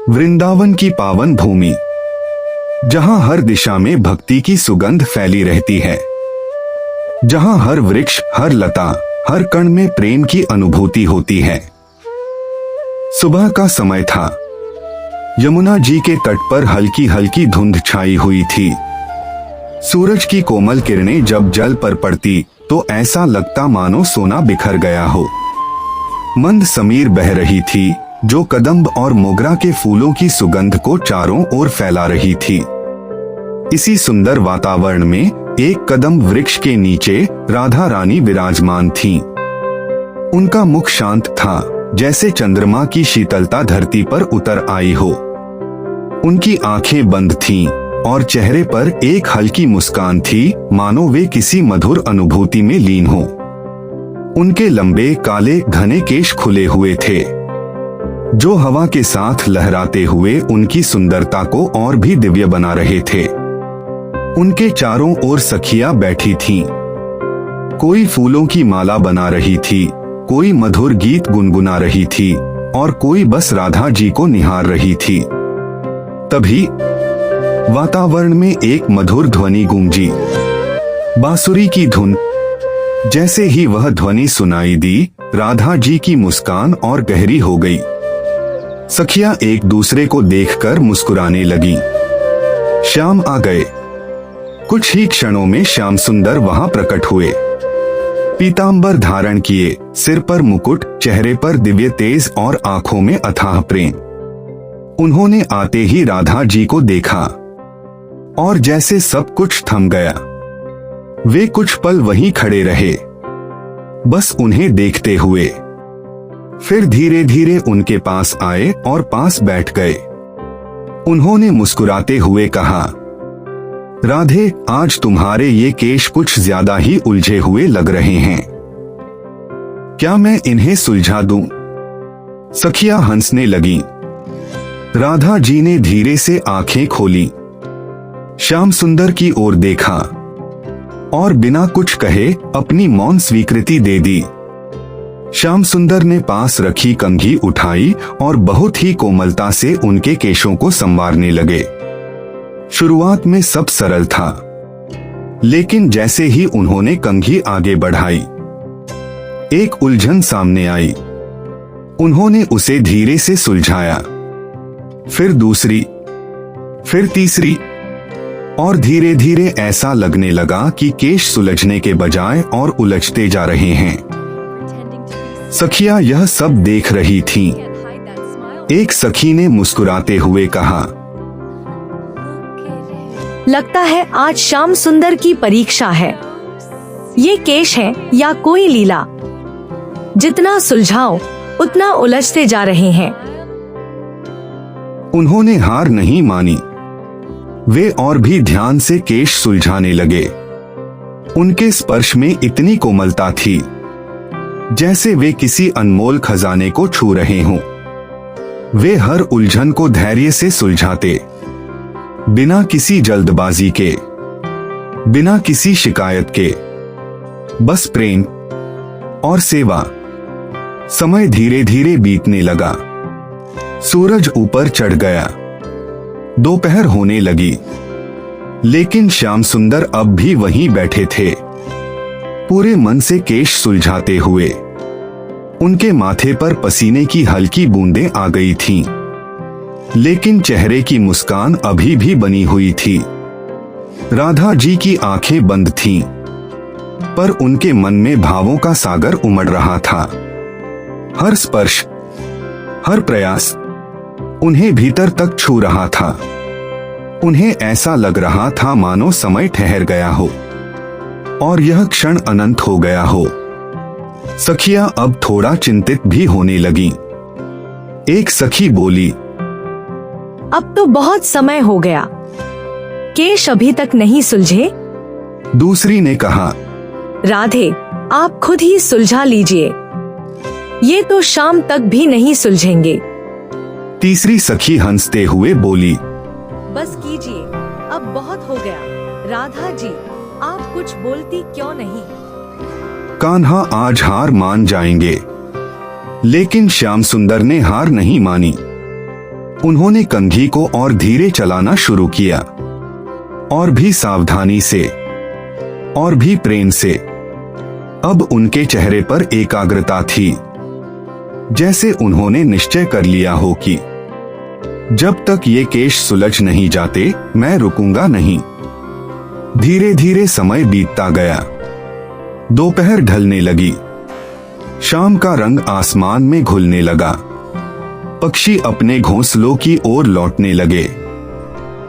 वृंदावन की पावन भूमि, जहां हर दिशा में भक्ति की सुगंध फैली रहती है, जहां हर वृक्ष, हर लता, हर कण में प्रेम की अनुभूति होती है। सुबह का समय था। यमुना जी के तट पर हल्की हल्की धुंध छाई हुई थी। सूरज की कोमल किरणें जब जल पर पड़ती तो ऐसा लगता मानो सोना बिखर गया हो। मंद समीर बह रही थी जो कदम्ब और मोगरा के फूलों की सुगंध को चारों ओर फैला रही थी। इसी सुंदर वातावरण में एक कदम्ब वृक्ष के नीचे राधा रानी विराजमान थीं। उनका मुख शांत था, जैसे चंद्रमा की शीतलता धरती पर उतर आई हो। उनकी आंखें बंद थीं और चेहरे पर एक हल्की मुस्कान थी, मानो वे किसी मधुर अनुभूति में लीन हो। उनके लंबे काले घने केश खुले हुए थे, जो हवा के साथ लहराते हुए उनकी सुंदरता को और भी दिव्य बना रहे थे। उनके चारों ओर सखियां बैठी थीं। कोई फूलों की माला बना रही थी, कोई मधुर गीत गुनगुना रही थी और कोई बस राधा जी को निहार रही थी। तभी वातावरण में एक मधुर ध्वनि गूंजी, बांसुरी की धुन। जैसे ही वह ध्वनि सुनाई दी, राधा जी की मुस्कान और गहरी हो गई। सखियां एक दूसरे को देखकर मुस्कुराने लगीं। श्याम आ गए। कुछ ही क्षणों में श्याम सुंदर वहां प्रकट हुए। पीतांबर धारण किए, सिर पर मुकुट, चेहरे पर दिव्य तेज और आंखों में अथाह प्रेम। उन्होंने आते ही राधा जी को देखा और जैसे सब कुछ थम गया। वे कुछ पल वहीं खड़े रहे, बस उन्हें देखते हुए। फिर धीरे धीरे उनके पास आए और पास बैठ गए। उन्होंने मुस्कुराते हुए कहा, राधे, आज तुम्हारे ये केश कुछ ज्यादा ही उलझे हुए लग रहे हैं। क्या मैं इन्हें सुलझा दूं? सखियां हंसने लगीं। राधा जी ने धीरे से आंखें खोली, श्याम सुंदर की ओर देखा और बिना कुछ कहे अपनी मौन स्वीकृति दे दी। श्याम सुंदर ने पास रखी कंघी उठाई और बहुत ही कोमलता से उनके केशों को संवारने लगे। शुरुआत में सब सरल था, लेकिन जैसे ही उन्होंने कंघी आगे बढ़ाई, एक उलझन सामने आई। उन्होंने उसे धीरे से सुलझाया, फिर दूसरी, फिर तीसरी, और धीरे धीरे ऐसा लगने लगा कि केश सुलझने के बजाय और उलझते जा रहे हैं। सखियां यह सब देख रही थीं। एक सखी ने मुस्कुराते हुए कहा, लगता है आज श्याम सुंदर की परीक्षा है। ये केश है या कोई लीला? जितना सुलझाओ उतना उलझते जा रहे हैं। उन्होंने हार नहीं मानी। वे और भी ध्यान से केश सुलझाने लगे। उनके स्पर्श में इतनी कोमलता थी, जैसे वे किसी अनमोल खजाने को छू रहे हों। वे हर उलझन को धैर्य से सुलझाते, बिना किसी जल्दबाजी के, बिना किसी शिकायत के, बस प्रेम और सेवा। समय धीरे धीरे बीतने लगा। सूरज ऊपर चढ़ गया, दोपहर होने लगी, लेकिन श्याम सुंदर अब भी वहीं बैठे थे, पूरे मन से केश सुलझाते हुए। उनके माथे पर पसीने की हल्की बूंदें आ गई थीं, लेकिन चेहरे की मुस्कान अभी भी बनी हुई थी। राधा जी की आंखें बंद थीं, पर उनके मन में भावों का सागर उमड़ रहा था। हर स्पर्श, हर प्रयास उन्हें भीतर तक छू रहा था। उन्हें ऐसा लग रहा था मानो समय ठहर गया हो और यह क्षण अनंत हो गया हो। सखियां अब थोड़ा चिंतित भी होने लगीं। एक सखी बोली, अब तो बहुत समय हो गया, केश अभी तक नहीं सुलझे। दूसरी ने कहा, राधे, आप खुद ही सुलझा लीजिए, ये तो शाम तक भी नहीं सुलझेंगे। तीसरी सखी हंसते हुए बोली, बस कीजिए, अब बहुत हो गया। राधा जी, आप कुछ बोलती क्यों नहीं? कान्हा आज हार मान जाएंगे। लेकिन श्याम सुंदर ने हार नहीं मानी। उन्होंने कंघी को और धीरे चलाना शुरू किया, और भी सावधानी से, और भी प्रेम से। अब उनके चेहरे पर एकाग्रता थी, जैसे उन्होंने निश्चय कर लिया हो कि जब तक ये केश सुलझ नहीं जाते मैं रुकूंगा नहीं। धीरे धीरे समय बीतता गया। दोपहर ढलने लगी। शाम का रंग आसमान में घुलने लगा। पक्षी अपने घोंसलों की ओर लौटने लगे।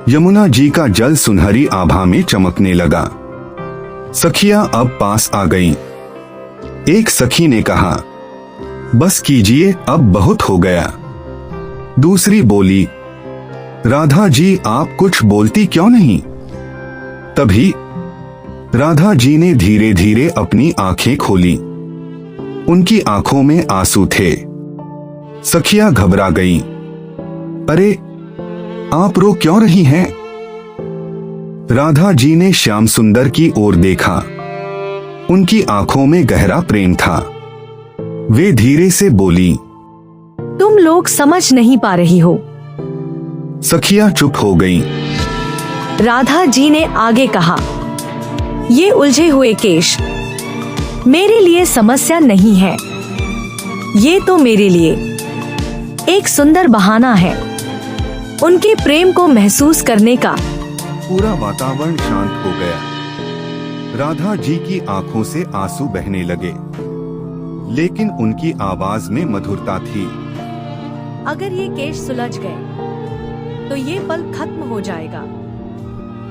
यमुना जी का जल सुनहरी आभा में चमकने लगा। सखियां अब पास आ गईं। एक सखी ने कहा, बस कीजिए, अब बहुत हो गया। दूसरी बोली, राधा जी आप कुछ बोलती क्यों नहीं? तभी राधा जी ने धीरे धीरे अपनी आंखें खोली। उनकी आंखों में आंसू थे। सखियां घबरा गईं। अरे आप रो क्यों रही हैं? राधा जी ने श्याम सुंदर की ओर देखा। उनकी आंखों में गहरा प्रेम था। वे धीरे से बोली, तुम लोग समझ नहीं पा रही हो। सखियां चुप हो गईं। राधा जी ने आगे कहा, ये उलझे हुए केश मेरे लिए समस्या नहीं है। ये तो मेरे लिए एक सुंदर बहाना है उनके प्रेम को महसूस करने का। पूरा वातावरण शांत हो गया। राधा जी की आंखों से आंसू बहने लगे, लेकिन उनकी आवाज में मधुरता थी। अगर ये केश सुलझ गए तो ये पल खत्म हो जाएगा,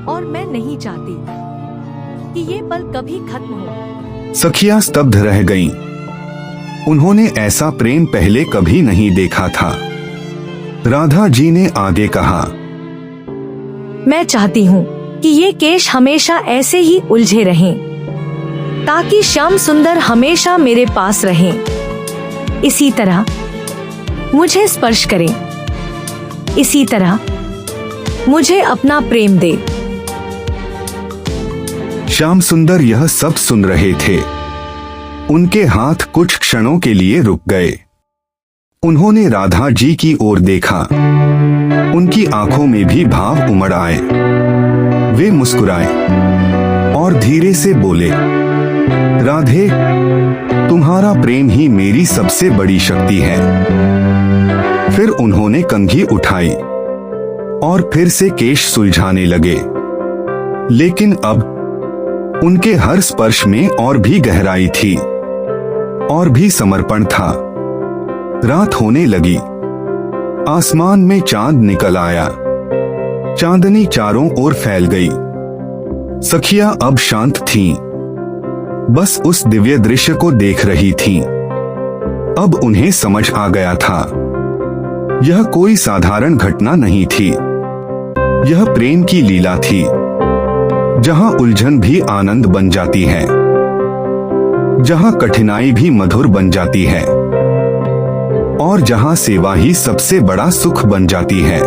और मैं नहीं चाहती कि ये पल कभी खत्म हो। सखियां स्तब्ध रह गईं। उन्होंने ऐसा प्रेम पहले कभी नहीं देखा था। राधा जी ने आगे कहा, मैं चाहती हूँ कि ये केश हमेशा ऐसे ही उलझे रहें, ताकि श्याम सुंदर हमेशा मेरे पास रहें। इसी तरह मुझे स्पर्श करें, इसी तरह मुझे अपना प्रेम दे। श्याम सुंदर यह सब सुन रहे थे। उनके हाथ कुछ क्षणों के लिए रुक गए। उन्होंने राधा जी की ओर देखा। उनकी आंखों में भी भाव उमड़ आए। वे मुस्कुराए और धीरे से बोले, राधे, तुम्हारा प्रेम ही मेरी सबसे बड़ी शक्ति है। फिर उन्होंने कंघी उठाई और फिर से केश सुलझाने लगे, लेकिन अब उनके हर स्पर्श में और भी गहराई थी, और भी समर्पण था। रात होने लगी। आसमान में चांद निकल आया। चांदनी चारों ओर फैल गई। सखियां अब शांत थीं, बस उस दिव्य दृश्य को देख रही थीं। अब उन्हें समझ आ गया था, यह कोई साधारण घटना नहीं थी। यह प्रेम की लीला थी, जहां उलझन भी आनंद बन जाती है, जहां कठिनाई भी मधुर बन जाती है, और जहां सेवा ही सबसे बड़ा सुख बन जाती है।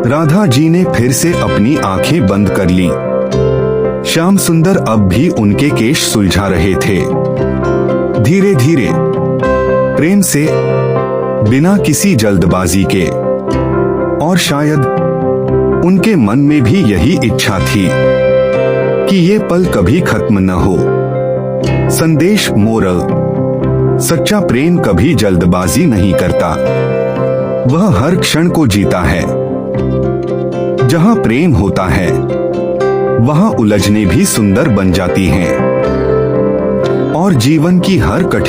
राधा जी ने फिर से अपनी आंखें बंद कर ली। श्याम सुंदर अब भी उनके केश सुलझा रहे थे, धीरे धीरे, प्रेम से, बिना किसी जल्दबाजी के। और शायद उनके मन में भी यही इच्छा थी कि ये पल कभी खत्म न हो। संदेश मोरल, सच्चा प्रेम कभी जल्दबाजी नहीं करता। वह हर क्षण को जीता है। जहां प्रेम होता है, वहां उलझने भी सुंदर बन जाती हैं, और जीवन की हर कठिन